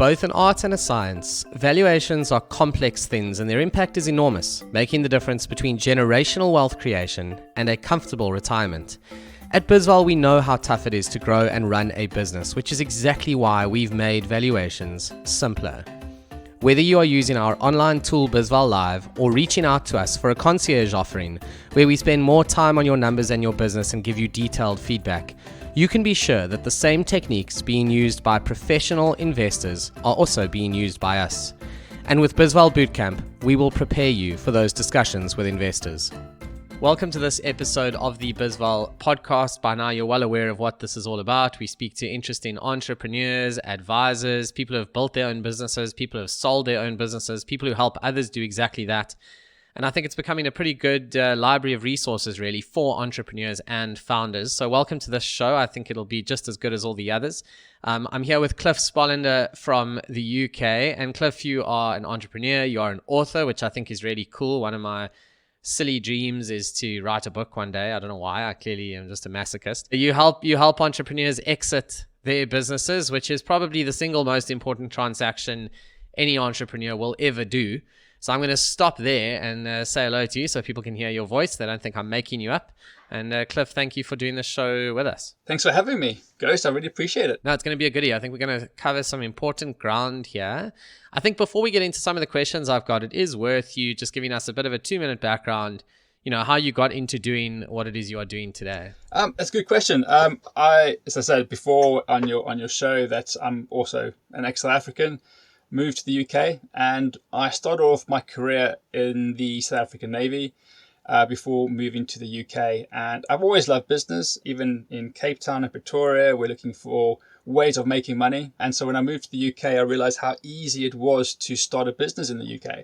Both an art and a science, valuations are complex things and their impact is enormous, making the difference between generational wealth creation and a comfortable retirement. At BizVal, we know how tough it is to grow and run a business, which is exactly why we've made valuations simpler. Whether you are using our online tool BizVal Live or reaching out to us for a concierge offering where we spend more time on your numbers and your business and give you detailed feedback, you can be sure that the same techniques being used by professional investors are also being used by us. And with BizVal Bootcamp, we will prepare you for those discussions with investors. Welcome to this episode of the BizVal podcast. By now, you're well aware of what this is all about. We speak to interesting entrepreneurs, advisors, people who have built their own businesses, people who have sold their own businesses, people who help others do exactly that. And I think it's becoming a pretty good library of resources, really, for entrepreneurs and founders. So welcome to this show. I think it'll be just as good as all the others. I'm here with Cliff Spolander from the UK. And Cliff, you are an entrepreneur. You are an author, which I think is really cool. One of my silly dreams is to write a book one day. I don't know why. I clearly am just a masochist. You help entrepreneurs exit their businesses, which is probably the single most important transaction any entrepreneur will ever do. So I'm going to stop there and say hello to you so people can hear your voice. They don't think I'm making you up. And Cliff, thank you for doing this show with us. Thanks for having me, Ghost. I really appreciate it. No, it's going to be a goodie. I think we're going to cover some important ground here. I think before we get into some of the questions I've got, it is worth you just giving us a bit of a 2-minute background, how you got into doing what it is you are doing today. That's a good question. As I said before on your show, that I'm also an ex-South African. Moved to the UK, and I started off my career in the South African Navy before moving to the UK. And I've always loved business. Even in Cape Town and Pretoria, we're looking for ways of making money. And so when I moved to the UK, I realized how easy it was to start a business in the UK.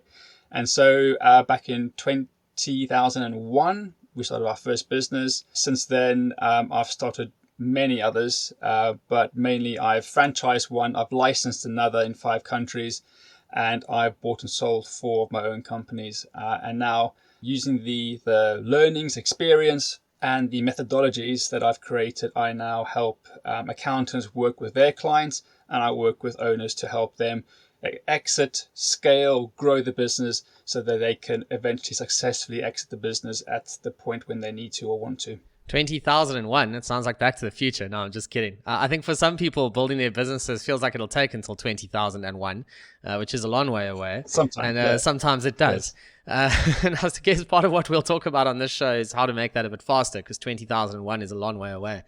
And so back in 2001, we started our first business. Since then, I've started many others, but mainly I've franchised one, I've licensed another in 5 countries, and I've bought and sold 4 of my own companies. And now, using the learnings, experience, and the methodologies that I've created, I now help accountants work with their clients, and I work with owners to help them exit, scale, grow the business so that they can eventually successfully exit the business at the point when they need to or want to. 20,001. It sounds like Back to the Future. No, I'm just kidding. I think for some people, building their businesses feels like it'll take until 20,001, which is a long way away. Sometimes it does. Yes. And I guess part of what we'll talk about on this show is how to make that a bit faster, because 20,001 is a long way away.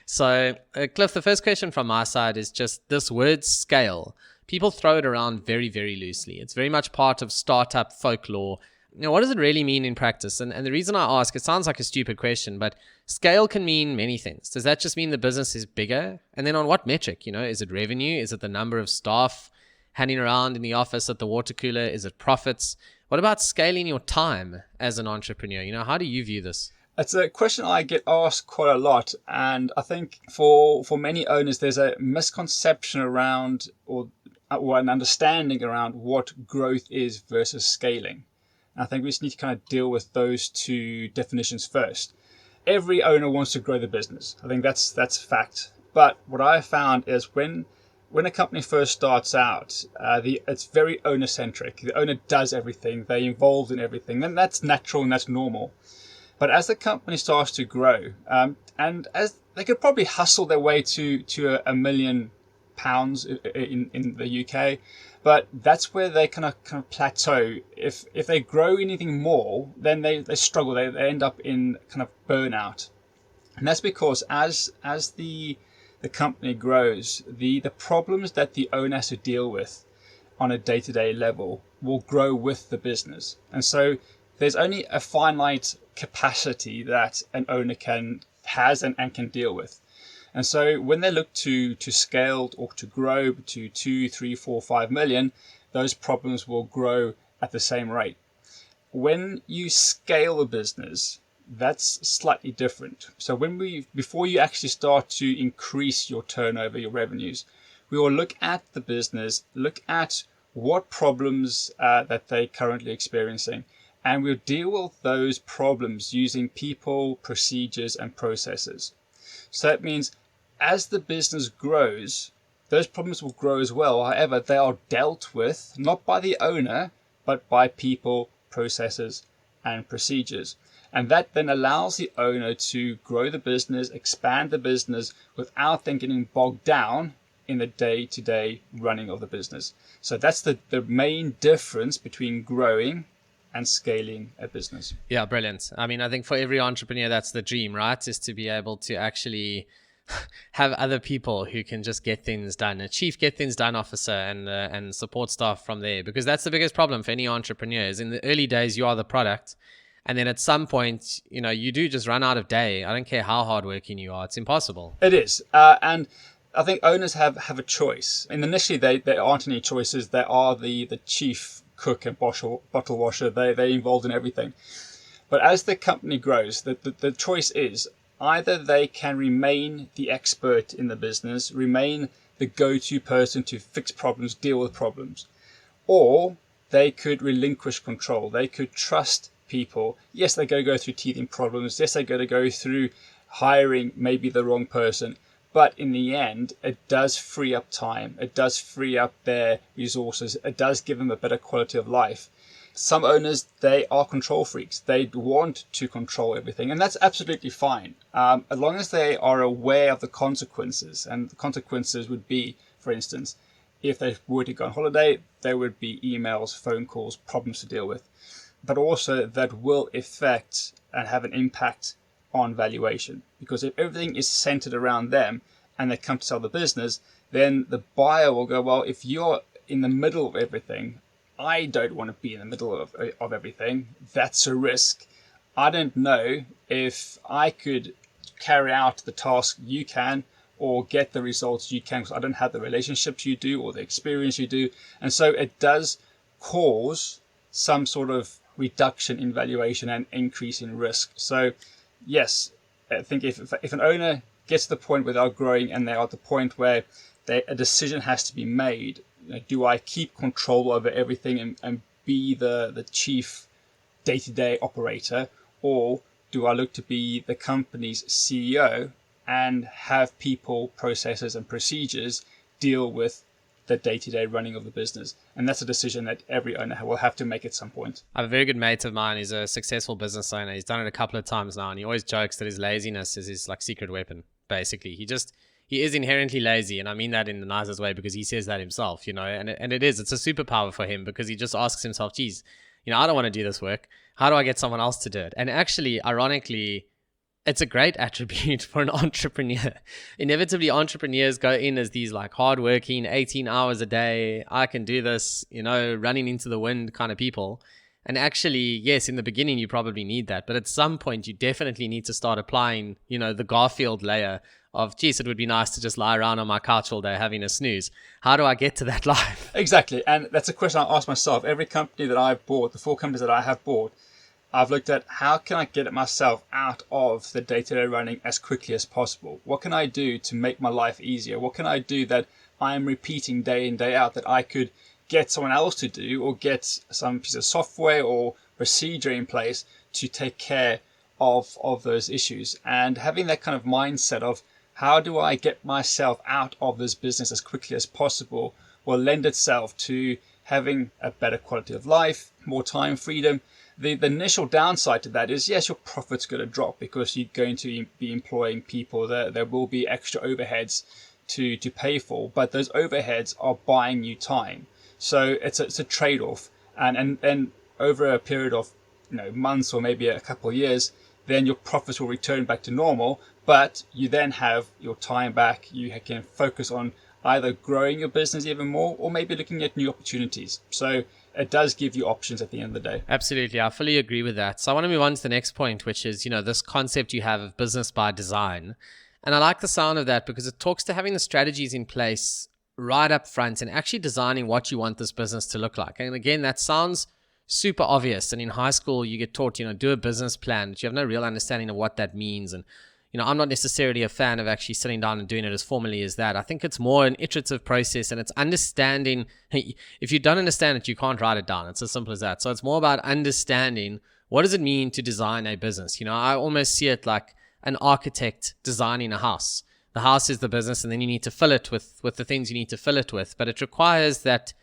So, Cliff, the first question from my side is just this word scale. People throw it around very, very loosely. It's very much part of startup folklore. What does it really mean in practice? And the reason I ask, it sounds like a stupid question, but scale can mean many things. Does that just mean the business is bigger? And then on what metric? Is it revenue? Is it the number of staff hanging around in the office at the water cooler? Is it profits? What about scaling your time as an entrepreneur? How do you view this? It's a question I get asked quite a lot. And I think for many owners, there's a misconception around or an understanding around what growth is versus scaling. I think we just need to kind of deal with those 2 definitions first. Every owner wants to grow the business. I think that's fact. But what I found is when a company first starts out, it's very owner-centric. The owner does everything. They're involved in everything. And that's natural and that's normal. But as the company starts to grow, and as they could probably hustle their way to £1 million in the UK, but that's where they kind of plateau. If they grow anything more, then they struggle. They end up in kind of burnout, and that's because as the company grows, the problems that the owner has to deal with on a day-to-day level will grow with the business, and so there's only a finite capacity that an owner has and can deal with. And so when they look to scale or to grow to 2, 3, 4, 5 million, those problems will grow at the same rate. When you scale a business, that's slightly different. So before you actually start to increase your turnover, your revenues, we will look at the business, look at what problems that they're currently experiencing, and we'll deal with those problems using people, procedures, and processes. So that means as the business grows, those problems will grow as well. However, they are dealt with not by the owner, but by people, processes, and procedures. And that then allows the owner to grow the business, expand the business without then getting bogged down in the day-to-day running of the business. So that's the main difference between growing and scaling a business. Yeah, brilliant. I mean, I think for every entrepreneur, that's the dream, right? Is to be able to actually have other people who can just get things done, a chief get things done officer and support staff from there, because that's the biggest problem for any entrepreneur is in the early days, you are the product. And then at some point, you do just run out of day. I don't care how hardworking you are. It's impossible. It is. And I think owners have a choice. And initially, there aren't any choices. They are the chief cook and bottle washer. They're involved in everything. But as the company grows, the choice is either they can remain the expert in the business, remain the go-to person to fix problems, deal with problems, or they could relinquish control. They could trust people. Yes, they go through teething problems. Yes, they go through hiring maybe the wrong person. But in the end, it does free up time. It does free up their resources. It does give them a better quality of life. Some owners, they are control freaks. They want to control everything. And that's absolutely fine. As long as they are aware of the consequences. And the consequences would be, for instance, if they were to go on holiday, there would be emails, phone calls, problems to deal with. But also that will affect and have an impact on valuation. Because if everything is centered around them and they come to sell the business, then the buyer will go, well, if you're in the middle of everything, I don't want to be in the middle of everything. That's a risk. I don't know if I could carry out the task you can or get the results you can, because I don't have the relationships you do or the experience you do. And so it does cause some sort of reduction in valuation and increase in risk. So yes, I think if an owner gets to the point where they're growing and they are at the point where a decision has to be made, do I keep control over everything and be the chief day-to-day operator, or do I look to be the company's CEO and have people, processes, and procedures deal with the day-to-day running of the business? And that's a decision that every owner will have to make at some point. I have a very good mate of mine. He's a successful business owner. He's done it a couple of times now, and he always jokes that his laziness is his secret weapon. Basically, he is inherently lazy, and I mean that in the nicest way, because he says that himself, and it's a superpower for him, because he just asks himself, geez, I don't want to do this work. How do I get someone else to do it? And actually, ironically, it's a great attribute for an entrepreneur. Inevitably, entrepreneurs go in as these hardworking, 18 hours a day, I can do this, running into the wind kind of people. And actually, yes, in the beginning, you probably need that. But at some point, you definitely need to start applying, the Garfield layer of, geez, it would be nice to just lie around on my couch all day having a snooze. How do I get to that life? Exactly. And that's a question I ask myself. Every company that I've bought, the 4 companies that I have bought, I've looked at how can I get myself out of the day-to-day running as quickly as possible? What can I do to make my life easier? What can I do that I am repeating day in, day out that I could get someone else to do, or get some piece of software or procedure in place to take care of those issues? And having that kind of mindset of how do I get myself out of this business as quickly as possible will lend itself to having a better quality of life, more time freedom. The initial downside to that is, yes, your profit's going to drop because you're going to be employing people. There will be extra overheads to pay for, but those overheads are buying you time. So it's a trade-off. And over a period of months or maybe a couple of years, then your profits will return back to normal, but you then have your time back. You can focus on either growing your business even more or maybe looking at new opportunities. So it does give you options at the end of the day. Absolutely. I fully agree with that. So I want to move on to the next point, which is, this concept you have of business by design. And I like the sound of that because it talks to having the strategies in place right up front and actually designing what you want this business to look like. And again, that sounds super obvious. And in high school, you get taught, do a business plan, but you have no real understanding of what that means. And, I'm not necessarily a fan of actually sitting down and doing it as formally as that. I think it's more an iterative process, and it's understanding. If you don't understand it, you can't write it down. It's as simple as that. So it's more about understanding, what does it mean to design a business? I almost see it like an architect designing a house. The house is the business, and then you need to fill it with the things you need to fill it with. But it requires that,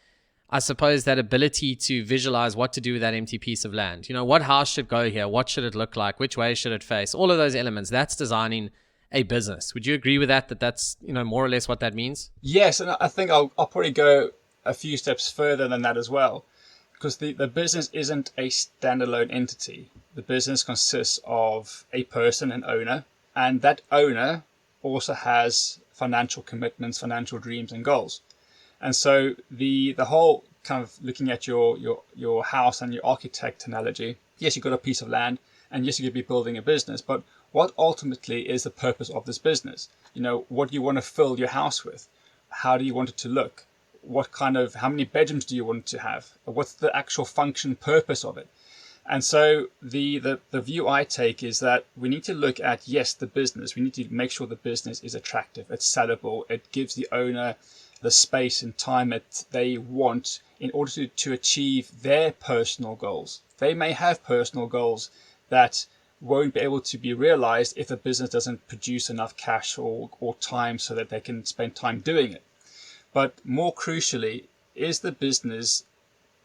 I suppose, that ability to visualize what to do with that empty piece of land. What house should go here? What should it look like? Which way should it face? All of those elements. That's designing a business. Would you agree with that? That's more or less what that means? Yes, and I think I'll probably go a few steps further than that as well, because the business isn't a standalone entity. The business consists of a person, an owner, and that owner also has financial commitments, financial dreams and goals. And so the whole kind of looking at your house and your architect analogy, yes, you've got a piece of land, and yes, you could be building a business, but what ultimately is the purpose of this business? What do you want to fill your house with? How do you want it to look? How many bedrooms do you want it to have? What's the actual function, purpose of it? And so the view I take is that we need to look at, yes, the business. We need to make sure the business is attractive, it's sellable, it gives the owner the space and time that they want in order to achieve their personal goals. They may have personal goals that won't be able to be realized if the business doesn't produce enough cash or time so that they can spend time doing it. But more crucially, is the business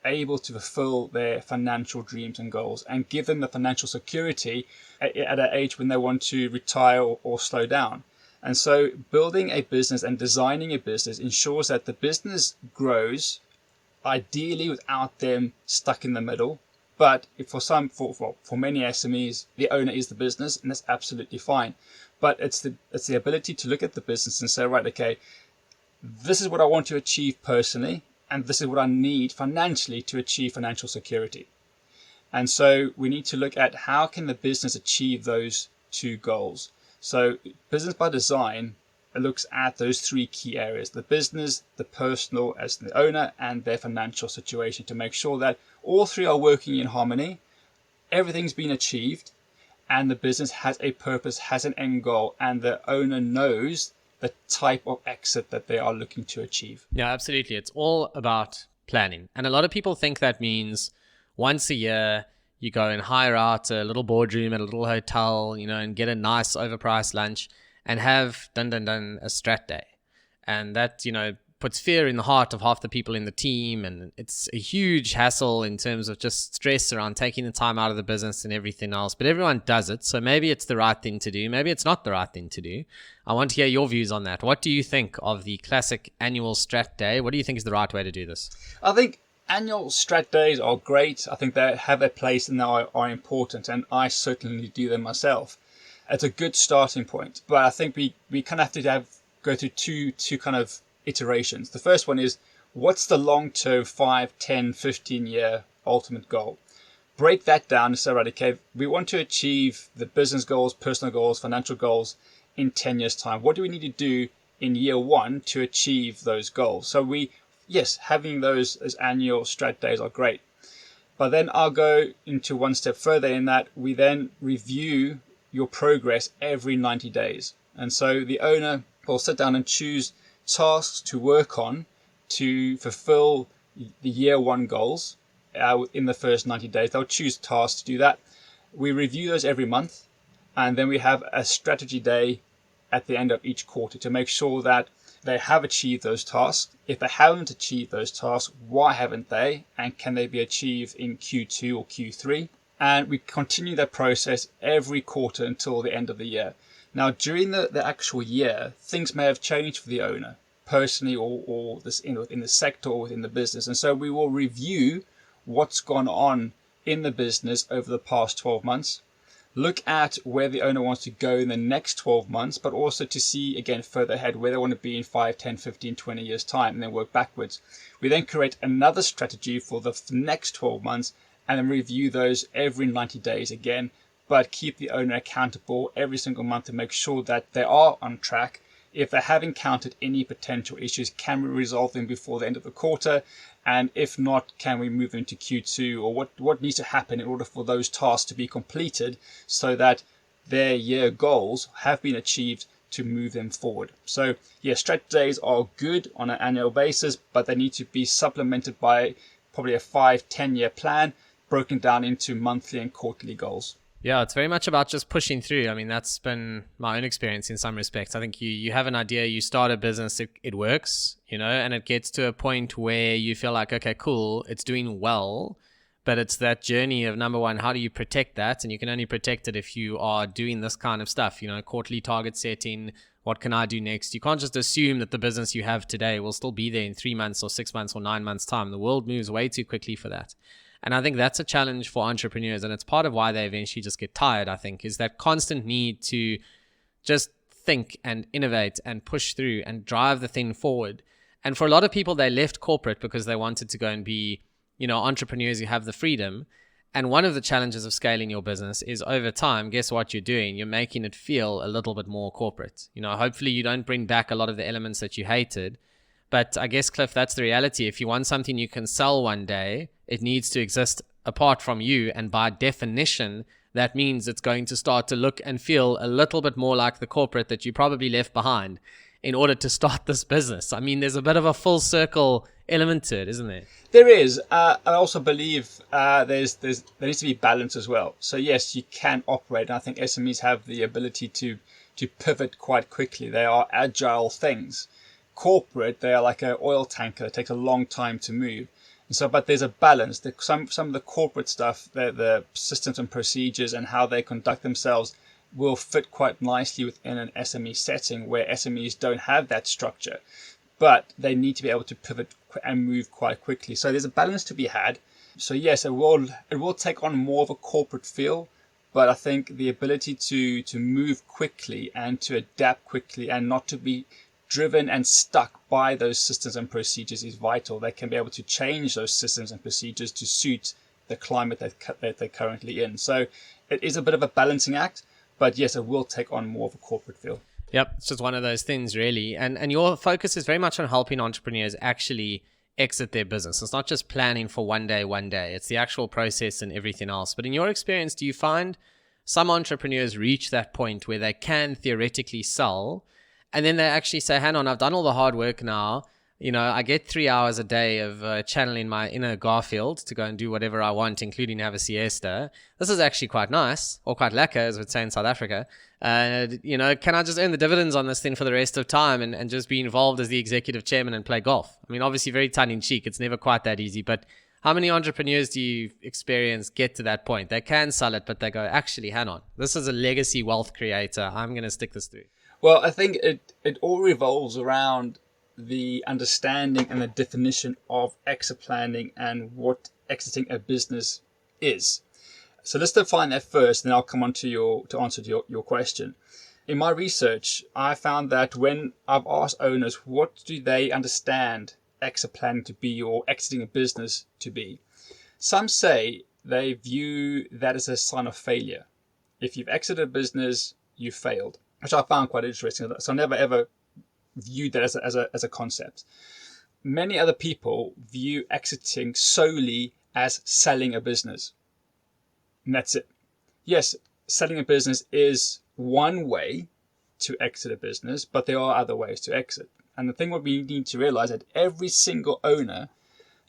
able to fulfill their financial dreams and goals and give them the financial security at an age when they want to retire or slow down? And so building a business and designing a business ensures that the business grows, ideally without them stuck in the middle. But for many SMEs, the owner is the business, and that's absolutely fine. But it's the ability to look at the business and say, right, okay, this is what I want to achieve personally, and this is what I need financially to achieve financial security. And so we need to look at how can the business achieve those two goals. So business by design looks at those three key areas: the business, the personal as the owner, and their financial situation, to make sure that all three are working in harmony, everything's been achieved, and the business has a purpose, has an end goal, and the owner knows the type of exit that they are looking to achieve. Yeah, absolutely. It's all about planning. And a lot of people think that means once a year you go and hire out a little boardroom at a little hotel, and get a nice overpriced lunch and have a strat day. And that, puts fear in the heart of half the people in the team. And it's a huge hassle in terms of just stress around taking the time out of the business and everything else. But everyone does it. So maybe it's the right thing to do. Maybe it's not the right thing to do. I want to hear your views on that. What do you think of the classic annual strat day? What do you think is the right way to do this? I think annual strat days are great. I think they have their place and they are important. And I certainly do them myself. It's a good starting point. But I think we kind of have to go through two kind of iterations. The first one is, what's the long-term 5, 10, 15-year ultimate goal? Break that down and say, right, okay, we want to achieve the business goals, personal goals, financial goals in 10 years' time. What do we need to do in year one to achieve those goals? So having those as annual strat days are great. But then I'll go into one step further in that we then review your progress every 90 days. And so the owner will sit down and choose tasks to work on to fulfill the year one goals in the first 90 days. They'll choose tasks to do that. We review those every month, and then we have a strategy day at the end of each quarter to make sure that they have achieved those tasks. If they haven't achieved those tasks, why haven't they? And can they be achieved in Q2 or Q3? And we continue that process every quarter until the end of the year. Now, during the actual year, things may have changed for the owner, personally or this in the sector or within the business. And so we will review what's gone on in the business over the past 12 months, look at where the owner wants to go in the next 12 months, but also to see, again, further ahead where they want to be in 5, 10, 15, 20 years' time, and then work backwards. We then create another strategy for the next 12 months and then review those every 90 days again, but keep the owner accountable every single month to make sure that they are on track. If they have encountered any potential issues, can we resolve them before the end of the quarter? And if not, can we move into Q2? Or what needs to happen in order for those tasks to be completed so that their year goals have been achieved to move them forward? So yeah, strat days are good on an annual basis, but they need to be supplemented by probably a 5-10 year plan broken down into monthly and quarterly goals. Yeah, it's very much about just pushing through. I mean, that's been my own experience in some respects. I think you have an idea, you start a business, it works, and it gets to a point where you feel like, okay, cool, it's doing well. But it's that journey of, number one, how do you protect that? And you can only protect it if you are doing this kind of stuff, quarterly target setting. What can I do next? You can't just assume that the business you have today will still be there in 3 months or 6 months or 9 months time. The world moves way too quickly for that. And I think that's a challenge for entrepreneurs. And it's part of why they eventually just get tired, I think, is that constant need to just think and innovate and push through and drive the thing forward. And for a lot of people, they left corporate because they wanted to go and be, entrepreneurs who have the freedom. And one of the challenges of scaling your business is over time, guess what you're doing? You're making it feel a little bit more corporate. Hopefully you don't bring back a lot of the elements that you hated. But I guess, Cliff, that's the reality. If you want something you can sell one day, it needs to exist apart from you. And by definition, that means it's going to start to look and feel a little bit more like the corporate that you probably left behind in order to start this business. I mean, there's a bit of a full circle element to it, isn't there? There is. I also believe there needs to be balance as well. So yes, you can operate. And I think SMEs have the ability to pivot quite quickly. They are agile things. Corporate, they are like an oil tanker. It takes a long time to move. And so, but there's a balance. Some of the corporate stuff, the systems and procedures and how they conduct themselves will fit quite nicely within an SME setting where SMEs don't have that structure, but they need to be able to pivot and move quite quickly. So there's a balance to be had. So yes, it will take on more of a corporate feel, but I think the ability to move quickly and to adapt quickly and not to be driven and stuck by those systems and procedures is vital. They can be able to change those systems and procedures to suit the climate that they're currently in. So it is a bit of a balancing act, but yes, it will take on more of a corporate feel. Yep, it's just one of those things, really. And your focus is very much on helping entrepreneurs actually exit their business. It's not just planning for one day. It's the actual process and everything else. But in your experience, do you find some entrepreneurs reach that point where they can theoretically sell, and then they actually say, hang on, I've done all the hard work now. I get 3 hours a day of channeling my inner Garfield to go and do whatever I want, including have a siesta. This is actually quite nice, or quite lekker, as we'd say in South Africa. Can I just earn the dividends on this thing for the rest of time and just be involved as the executive chairman and play golf? I mean, obviously very tongue-in-cheek. It's never quite that easy. But how many entrepreneurs do you experience get to that point? They can sell it, but they go, actually, hang on. This is a legacy wealth creator. I'm going to stick this through. Well, I think it all revolves around the understanding and the definition of exit planning and what exiting a business is. So let's define that first, and then I'll come on to answer your question. In my research, I found that when I've asked owners what do they understand exit planning to be or exiting a business to be, some say they view that as a sign of failure. If you've exited a business, you failed, which I found quite interesting. So I never ever viewed that as a concept. Many other people view exiting solely as selling a business. And that's it. Yes, selling a business is one way to exit a business, but there are other ways to exit. And the thing what we need to realize that every single owner,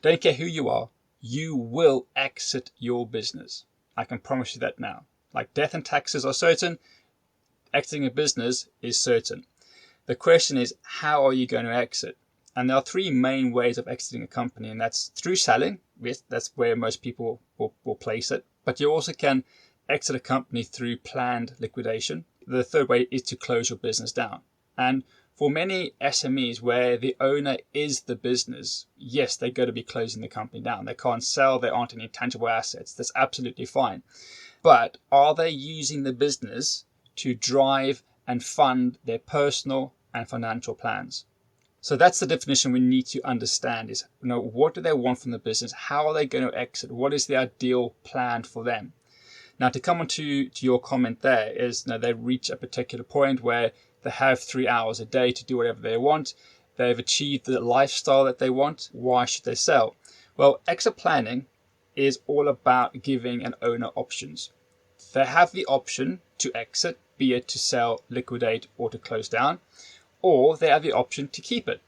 don't care who you are, you will exit your business. I can promise you that now. Like death and taxes are certain, exiting a business is certain. The question is, how are you going to exit? And there are three main ways of exiting a company, and that's through selling. Yes, that's where most people will place it. But you also can exit a company through planned liquidation. The third way is to close your business down. And for many SMEs where the owner is the business, yes, they're going to be closing the company down. They can't sell. There aren't any tangible assets. That's absolutely fine. But are they using the business to drive and fund their personal and financial plans? So that's the definition we need to understand is, what do they want from the business? How are they going to exit? What is the ideal plan for them? Now, to come on to your comment there is, they reach a particular point where they have 3 hours a day to do whatever they want. They've achieved the lifestyle that they want. Why should they sell? Well, exit planning is all about giving an owner options. They have the option to exit, be it to sell, liquidate, or to close down, or they have the option to keep it.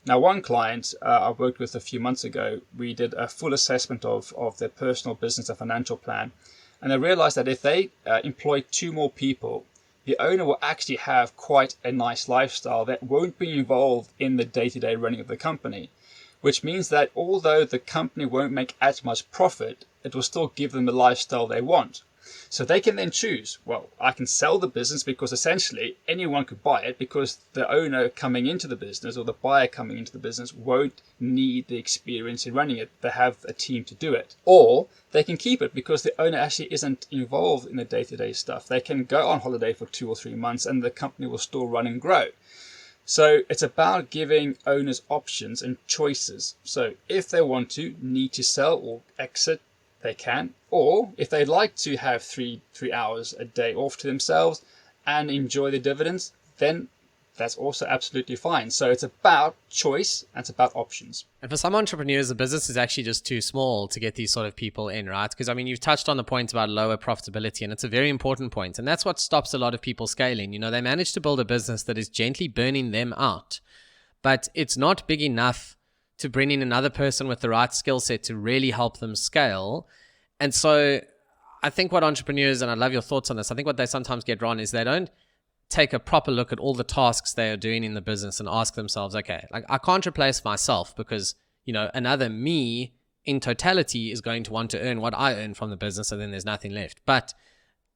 Now, one client I worked with a few months ago, we did a full assessment of their personal business and financial plan. And they realize that if they employ 2 more people, the owner will actually have quite a nice lifestyle that won't be involved in the day-to-day running of the company, which means that although the company won't make as much profit, it will still give them the lifestyle they want. So they can then choose, well, I can sell the business because essentially anyone could buy it because the owner coming into the business or the buyer coming into the business won't need the experience in running it. They have a team to do it. Or they can keep it because the owner actually isn't involved in the day-to-day stuff. They can go on holiday for 2 or 3 months and the company will still run and grow. So it's about giving owners options and choices. So if they want to, need to sell or exit, they can. Or if they'd like to have three hours a day off to themselves and enjoy the dividends, then that's also absolutely fine. So it's about choice and it's about options. And for some entrepreneurs, the business is actually just too small to get these sort of people in, right? Because I mean, you've touched on the point about lower profitability, and it's a very important point. And that's what stops a lot of people scaling. You know, they manage to build a business that is gently burning them out, but it's not big enough to bring in another person with the right skill set to really help them scale. And so I think what entrepreneurs, and I love your thoughts on this, I think what they sometimes get wrong is they don't take a proper look at all the tasks they are doing in the business and ask themselves, okay, like I can't replace myself because, you know, another me in totality is going to want to earn what I earn from the business, and then there's nothing left. But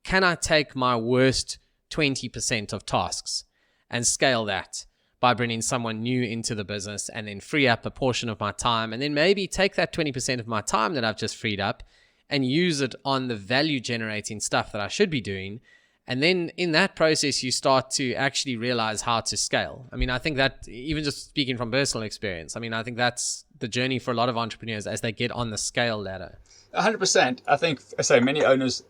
can I take my worst 20% of tasks and scale that by bringing someone new into the business and then free up a portion of my time, and then maybe take that 20% of my time that I've just freed up and use it on the value generating stuff that I should be doing. And then in that process, you start to actually realize how to scale. I mean, I think that, even just speaking from personal experience, I mean, I think that's the journey for a lot of entrepreneurs as they get on the scale ladder. 100%. I think, I say, many owners,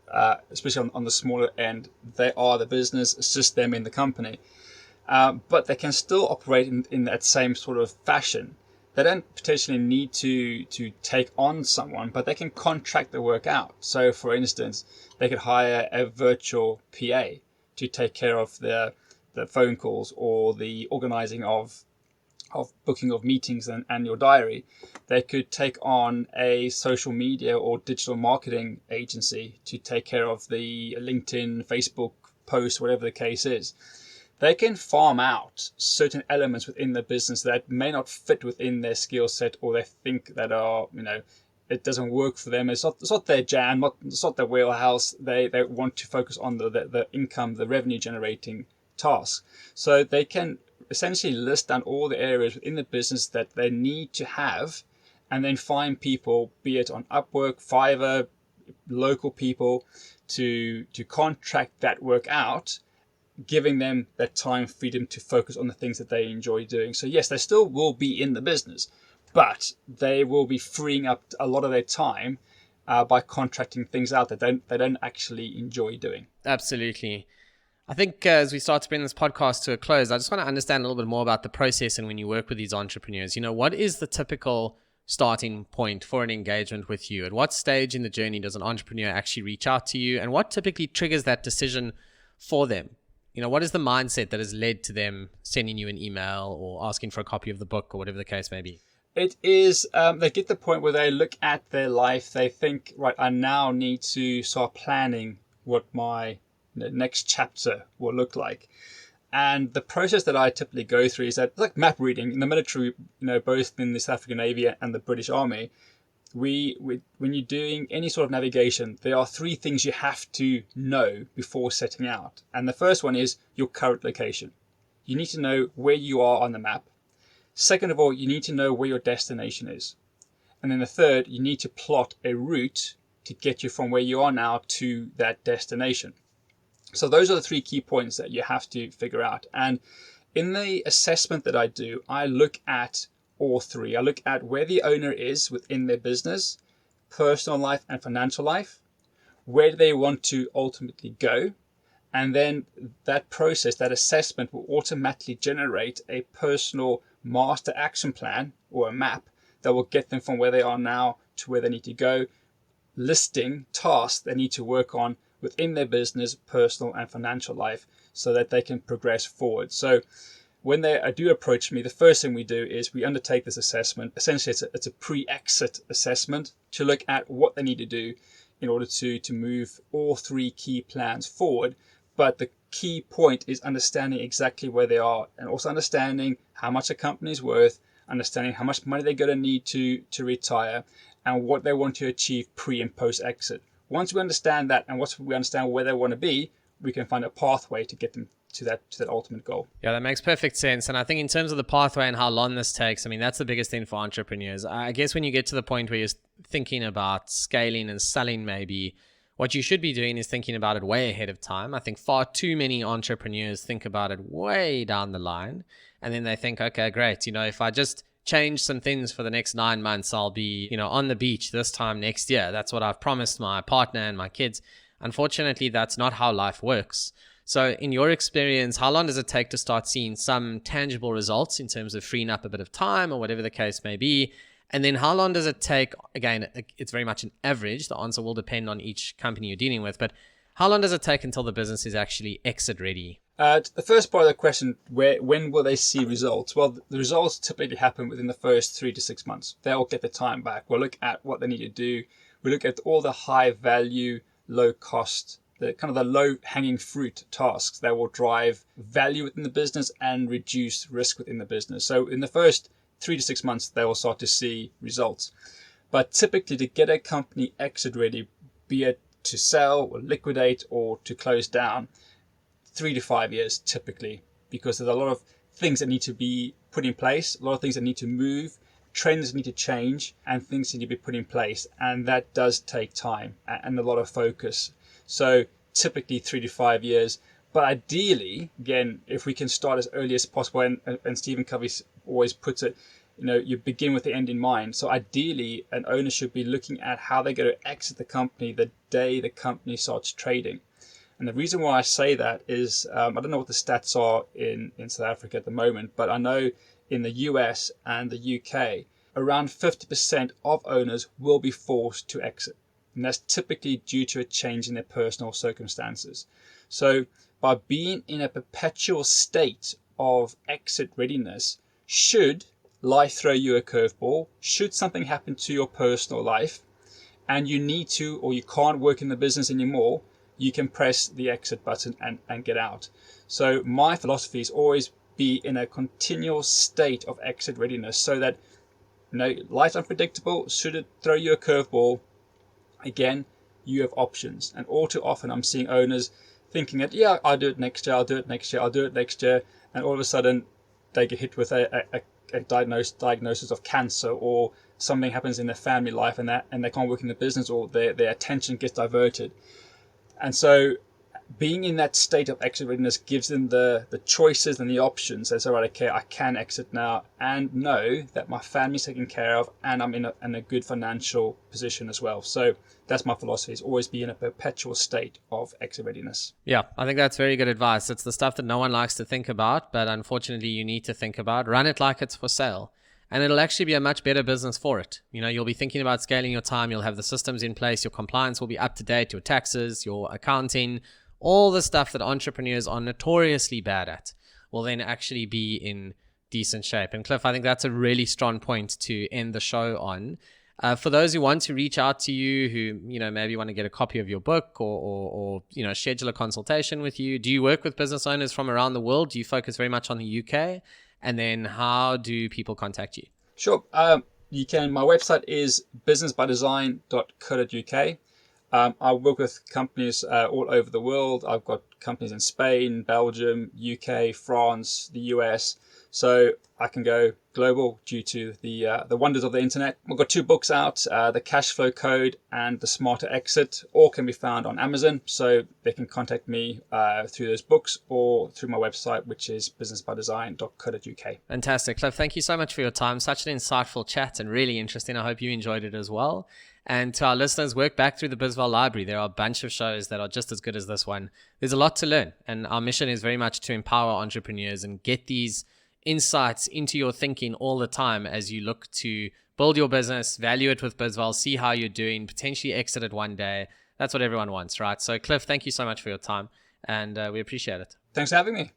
especially on the smaller end, they are the business, it's just them in the company. But they can still operate in that same sort of fashion. They don't potentially need to take on someone, but they can contract the work out. So, for instance, they could hire a virtual PA to take care of the phone calls or the organizing of booking of meetings and your diary. They could take on a social media or digital marketing agency to take care of the LinkedIn, Facebook posts, whatever the case is. They can farm out certain elements within the business that may not fit within their skill set, or they think that are, you know, it doesn't work for them. It's not their jam, it's not their wheelhouse. They want to focus on the income, the revenue generating tasks. So they can essentially list down all the areas within the business that they need to have, and then find people, be it on Upwork, Fiverr, local people, to contract that work out, giving them that time freedom to focus on the things that they enjoy doing. So yes, they still will be in the business, but they will be freeing up a lot of their time by contracting things out that they don't actually enjoy doing. Absolutely. I think as we start to bring this podcast to a close, I just want to understand a little bit more about the process and when you work with these entrepreneurs. You know, what is the typical starting point for an engagement with you? At what stage in the journey does an entrepreneur actually reach out to you, and what typically triggers that decision for them? You know, what is the mindset that has led to them sending you an email or asking for a copy of the book or whatever the case may be? It is, they get to the point where they look at their life, they think, right, I now need to start planning what my next chapter will look like. And the process that I typically go through is that it's like map reading. In the military, you know, both in the South African Navy and the British Army, when you're doing any sort of navigation, there are 3 things you have to know before setting out. And the first one is your current location. You need to know where you are on the map. Second of all, you need to know where your destination is. And then the third, you need to plot a route to get you from where you are now to that destination. So those are the 3 key points that you have to figure out. And in the assessment that I do, I look at all 3. I look at where the owner is within their business, personal life and financial life, where do they want to ultimately go, and then that process, that assessment will automatically generate a personal master action plan or a map that will get them from where they are now to where they need to go, listing tasks they need to work on within their business, personal and financial life, so that they can progress forward. So when they do approach me, the first thing we do is we undertake this assessment. Essentially, it's a pre-exit assessment to look at what they need to do in order to move all three key plans forward. But the key point is understanding exactly where they are, and also understanding how much a company is worth, understanding how much money they're going to need to retire, and what they want to achieve pre and post exit. Once we understand that, and once we understand where they want to be, we can find a pathway to get them to that ultimate goal. Yeah, that makes perfect sense. And I think in terms of the pathway and how long this takes, I mean, that's the biggest thing for entrepreneurs. I guess when you get to the point where you're thinking about scaling and selling, maybe what you should be doing is thinking about it way ahead of time. I think far too many entrepreneurs think about it way down the line. And then they think, okay, great. If I just change some things for the next 9 months, I'll be, on the beach this time next year. That's what I've promised my partner and my kids. Unfortunately, that's not how life works. So in your experience, how long does it take to start seeing some tangible results in terms of freeing up a bit of time or whatever the case may be? And then how long does it take? Again, it's very much an average. The answer will depend on each company you're dealing with. But how long does it take until the business is actually exit ready? The first part of the question, when will they see results? Well, the results typically happen within the first 3 to 6 months. They'll get the time back. We'll look at what they need to do. We look at all the high value, low cost, the kind of the low hanging fruit tasks that will drive value within the business and reduce risk within the business. So in the first 3 to 6 months, they will start to see results. But typically to get a company exit ready, be it to sell or liquidate or to close down, 3 to 5 years typically, because there's a lot of things that need to be put in place, a lot of things that need to move, trends need to change, and things need to be put in place. And that does take time and a lot of focus. So typically 3 to 5 years. But ideally, again, if we can start as early as possible, and Stephen Covey always puts it, you begin with the end in mind. So ideally, an owner should be looking at how they're going to exit the company the day the company starts trading. And the reason why I say that is, I don't know what the stats are in South Africa at the moment, but I know in the US and the UK, around 50% of owners will be forced to exit. And that's typically due to a change in their personal circumstances. So by being in a perpetual state of exit readiness, should life throw you a curveball, should something happen to your personal life, and you need to, or you can't work in the business anymore, you can press the exit button and get out. So my philosophy is always be in a continual state of exit readiness, so that life's unpredictable. Should it throw you a curveball, again, you have options. And all too often I'm seeing owners thinking that, yeah, I'll do it next year, I'll do it next year, I'll do it next year. And all of a sudden they get hit with a diagnosis of cancer, or something happens in their family life and they can't work in the business, or their attention gets diverted. And so being in that state of exit readiness gives them the choices and the options. They say, all right, okay, I can exit now and know that my family's taken care of and I'm in a good financial position as well. So that's my philosophy, is always be in a perpetual state of exit readiness. Yeah, I think that's very good advice. It's the stuff that no one likes to think about, but unfortunately you need to think about. Run it like it's for sale. And it'll actually be a much better business for it. You'll be thinking about scaling your time. You'll have the systems in place. Your compliance will be up to date. Your taxes, your accounting, all the stuff that entrepreneurs are notoriously bad at will then actually be in decent shape. And Cliff, I think that's a really strong point to end the show on. For those who want to reach out to you, who maybe want to get a copy of your book or schedule a consultation with you, do you work with business owners from around the world? Do you focus very much on the UK? And then how do people contact you? Sure. You can. My website is businessbydesign.co.uk. I work with companies all over the world. I've got companies in Spain, Belgium, UK, France, the US. So I can go global due to the wonders of the internet. We've got 2 books out, The Cash Flow Code and The Smarter Exit. All can be found on Amazon. So they can contact me through those books or through my website, which is businessbydesign.co.uk. Fantastic. Cliff, thank you so much for your time. Such an insightful chat and really interesting. I hope you enjoyed it as well. And to our listeners, work back through the BizVal library. There are a bunch of shows that are just as good as this one. There's a lot to learn. And our mission is very much to empower entrepreneurs and get these insights into your thinking all the time as you look to build your business, value it with BizVal, see how you're doing, potentially exit it one day. That's what everyone wants, right? So Cliff, thank you so much for your time, and we appreciate it. Thanks for having me.